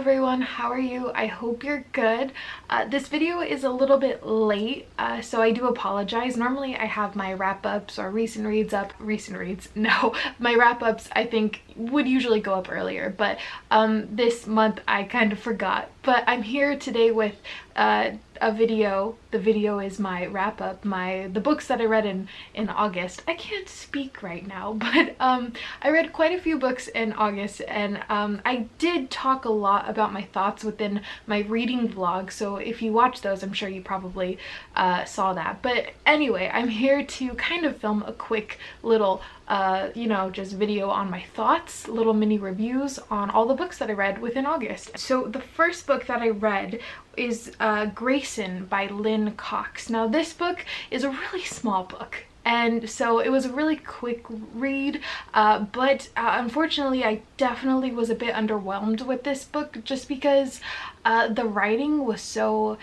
everyone, how are you? I hope you're good. This video is a little bit late, so I do apologize. Normally I have my wrap-ups or recent reads up. No, my wrap-ups I think would usually go up earlier, but this month I kind of forgot. But I'm here today with a video. The video is my wrap-up, the books that I read in August. I can't speak right now, but I read quite a few books in August, and I did talk a lot about my thoughts within my reading vlog, so if you watch those I'm sure you probably saw that. But anyway, I'm here to kind of film a quick little you know, just video on my thoughts, little mini reviews on all the books that I read within August. So the first book that I read is Grayson by Lynne Cox. Now this book is a really small book, and so it was a really quick read, but unfortunately I definitely was a bit underwhelmed with this book just because the writing was so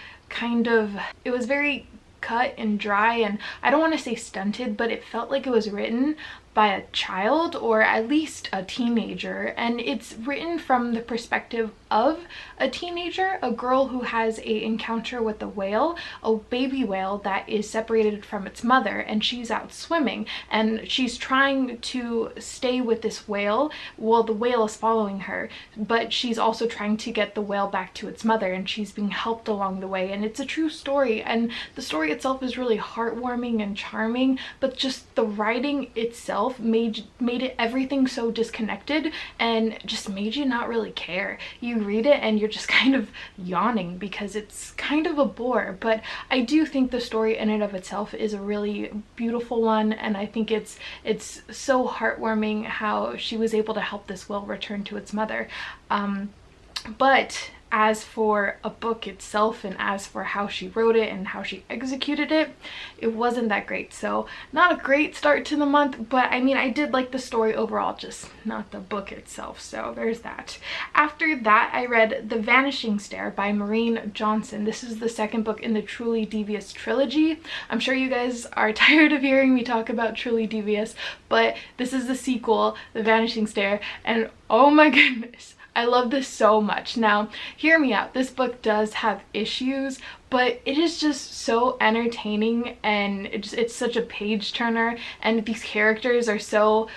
it was very cut and dry, and I don't want to say stunted, but it felt like it was written by a child or at least a teenager, and it's written from the perspective of a teenager, a girl who has a encounter with a whale, a baby whale that is separated from its mother, and she's out swimming and she's trying to stay with this whale while the whale is following her, but she's also trying to get the whale back to its mother, and she's being helped along the way. And it's a true story, and the story itself is really heartwarming and charming, but just the writing itself made it everything so disconnected and just made you not really care. You read it and you're just kind of yawning because it's kind of a bore, but I do think the story in and of itself is a really beautiful one, and I think it's so heartwarming how she was able to help this whale return to its mother. But as for a book itself and as for how she wrote it and how she executed it, it wasn't that great. So not a great start to the month, but I mean I did like the story overall, just not the book itself, so there's that. After that I read The Vanishing Star by Maureen. This is the second book in the Truly Devious trilogy. I'm sure you guys are tired of hearing me talk about Truly Devious, but this is the sequel, The Vanishing Star, and oh my goodness, I love this so much. Now, hear me out. This book does have issues, but it is just so entertaining, and it's such a page turner, and these characters are so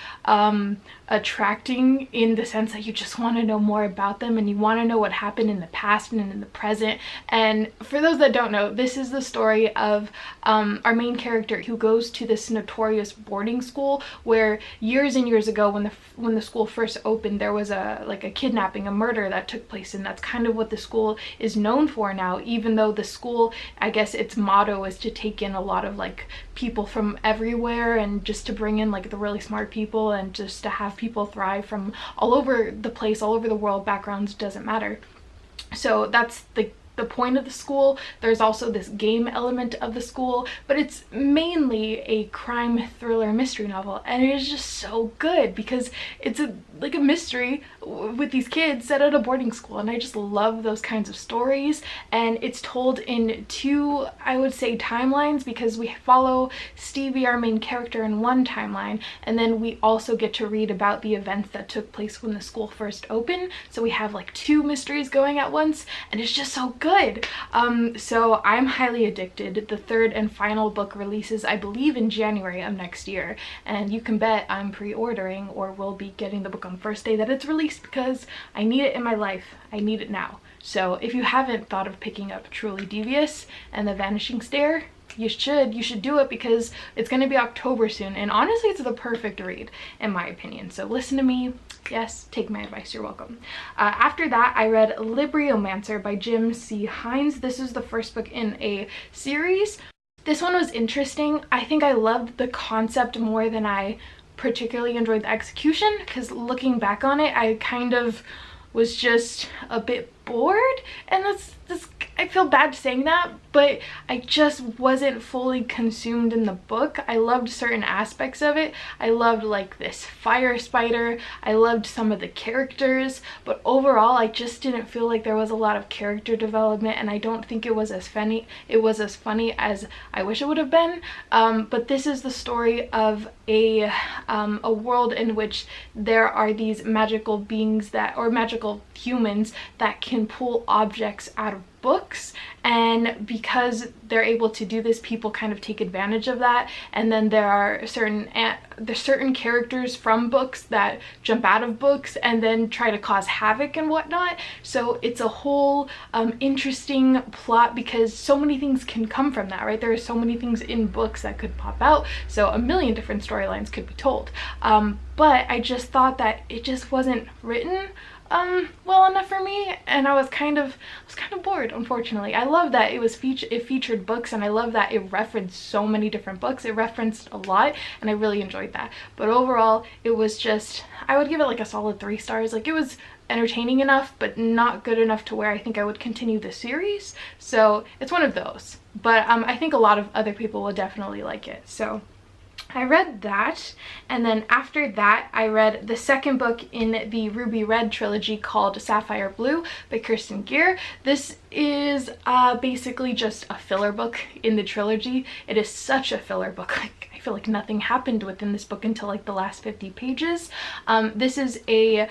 attracting in the sense that you just want to know more about them, and you want to know what happened in the past and in the present. And for those that don't know, this is the story of our main character who goes to this notorious boarding school where years and years ago when the school first opened, there was a kidnapping, a murder that took place, and that's kind of what the school is known for now, even though the school, I guess its motto is to take in a lot of like people from everywhere, and just to bring in like the really smart people, and just to have people thrive from all over the place, all over the world. Backgrounds doesn't matter. So that's the point of the school. There's also this game element of the school, but it's mainly a crime thriller mystery novel, and it is just so good because it's like a mystery with these kids set at a boarding school, and I just love those kinds of stories. And it's told in two, I would say, timelines, because we follow Stevie, our main character, in one timeline, and then we also get to read about the events that took place when the school first opened, so we have like two mysteries going at once, and it's just so good. So I'm highly addicted. The third and final book releases, I believe, in January of next year, and you can bet I'm pre-ordering or will be getting the book on the first day that it's released, because I need it in my life. I need it now. So if you haven't thought of picking up Truly Devious and The Vanishing Star, you should do it, because it's going to be October soon, and honestly it's the perfect read in my opinion. So listen to me. Yes, take my advice, you're welcome. After that I read Libriomancer by Jim C. Hines. This is the first book in a series. This one was interesting. I think I loved the concept more than I particularly enjoyed the execution, because looking back on it I kind of was just a bit bored, and that's I feel bad saying that, but I just wasn't fully consumed in the book. I loved certain aspects of it. I loved like this fire spider. I loved some of the characters, but overall I just didn't feel like there was a lot of character development, and I don't think it was as funny as I wish it would have been. But this is the story of a world in which there are these magical beings that, or magical humans that can pull objects out of books, and because they're able to do this, people kind of take advantage of that. And then there are certain characters from books that jump out of books and then try to cause havoc and whatnot. So it's a whole interesting plot, because so many things can come from that, right? There are so many things in books that could pop out, so a million different storylines could be told. But I just thought that it just wasn't written well enough for me, and I was kind of bored, unfortunately. I love that it featured books, and I love that it referenced so many different books. It referenced a lot, and I really enjoyed that. But overall, it was just, I would give it like a solid 3 stars. Like, it was entertaining enough, but not good enough to where I think I would continue the series. So it's one of those. But I think a lot of other people will definitely like it. So I read that, and then after that I read the second book in the Ruby Red trilogy called Sapphire Blue by Kerstin Gier. This is basically just a filler book in the trilogy. It is such a filler book. Like, I feel like nothing happened within this book until like the last 50 pages. This is a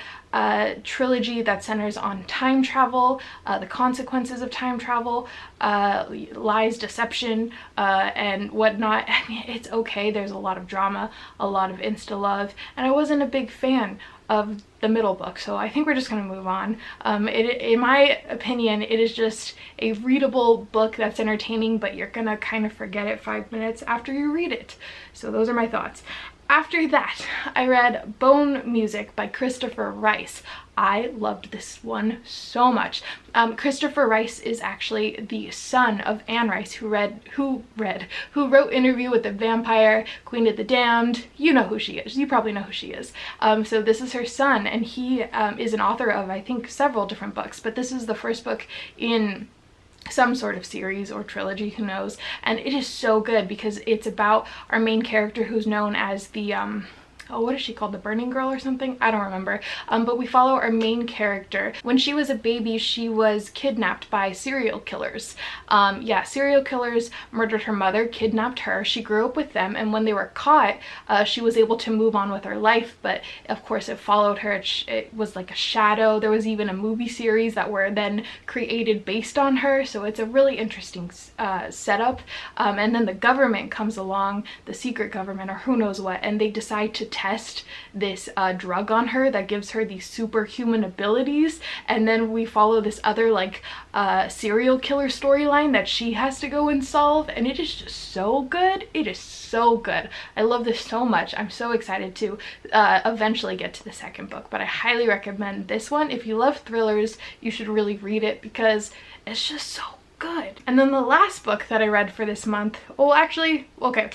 trilogy that centers on time travel, the consequences of time travel, lies, deception, and whatnot. I mean, it's okay. There's a lot of drama, a lot of insta-love, and I wasn't a big fan of the middle book, so I think we're just gonna move on. In my opinion, it is just a readable book that's entertaining, but you're gonna kind of forget it 5 minutes after you read it. So those are my thoughts. After that, I read Bone Music by Christopher Rice. I loved this one so much. Christopher Rice is actually the son of Anne Rice, who wrote Interview with the Vampire, Queen of the Damned. You know who she is. You probably know who she is. So this is her son, and he is an author of, I think, several different books, but this is the first book in some sort of series or trilogy, who knows. And it is so good because it's about our main character, who's known as the oh, what is she called? The Burning Girl or something? I don't remember. But we follow our main character. When she was a baby, she was kidnapped by serial killers. Yeah, serial killers murdered her mother, kidnapped her. She grew up with them, and when they were caught, she was able to move on with her life, but of course it followed her. It was like a shadow. There was even a movie series that were then created based on her, so it's a really interesting setup. And then the government comes along, the secret government or who knows what, and they decide to test this drug on her that gives her these superhuman abilities. And then we follow this other like serial killer storyline that she has to go and solve, and it is just so good. It is so good. I love this so much. I'm so excited to eventually get to the second book, but I highly recommend this one. If you love thrillers, you should really read it because it's just so good. And then the last book that I read for this month, well, actually, okay,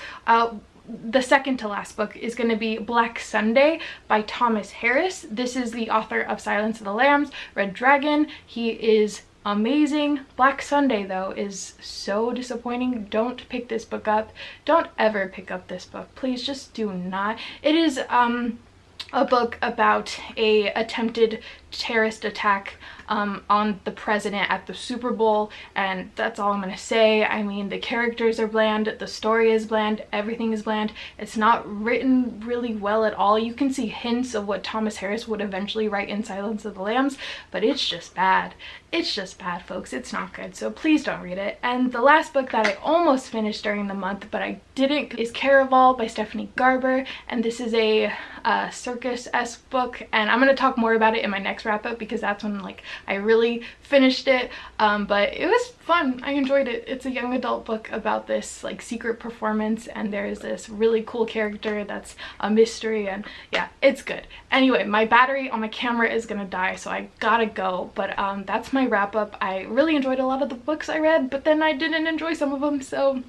the second to last book is going to be Black Sunday by Thomas Harris. This is the author of Silence of the Lambs, Red Dragon. He is amazing. Black Sunday, though, is so disappointing. Don't pick this book up. Don't ever pick up this book. Please, just do not. It is a book about a attempted terrorist attack on the president at the Super Bowl, and that's all I'm gonna say. I mean, the characters are bland, the story is bland, everything is bland. It's not written really well at all. You can see hints of what Thomas Harris would eventually write in Silence of the Lambs, but it's just bad. It's just bad, folks. It's not good, so please don't read it. And the last book that I almost finished during the month, but I didn't, is Caraval by Stephanie Garber, and this is a Circus-esque book, and I'm gonna talk more about it in my next wrap-up because that's when like I really finished it. But it was fun. I enjoyed it. It's a young adult book about this like secret performance, and there's this really cool character that's a mystery, and yeah, it's good. Anyway, my battery on my camera is gonna die, so I gotta go, but that's my wrap-up. I really enjoyed a lot of the books I read, but then I didn't enjoy some of them, so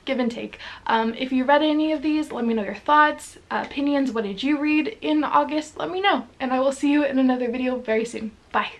give and take. If you read any of these, let me know your thoughts, opinions. What did you read in August? Let me know, and I will see you in another video very soon. Bye.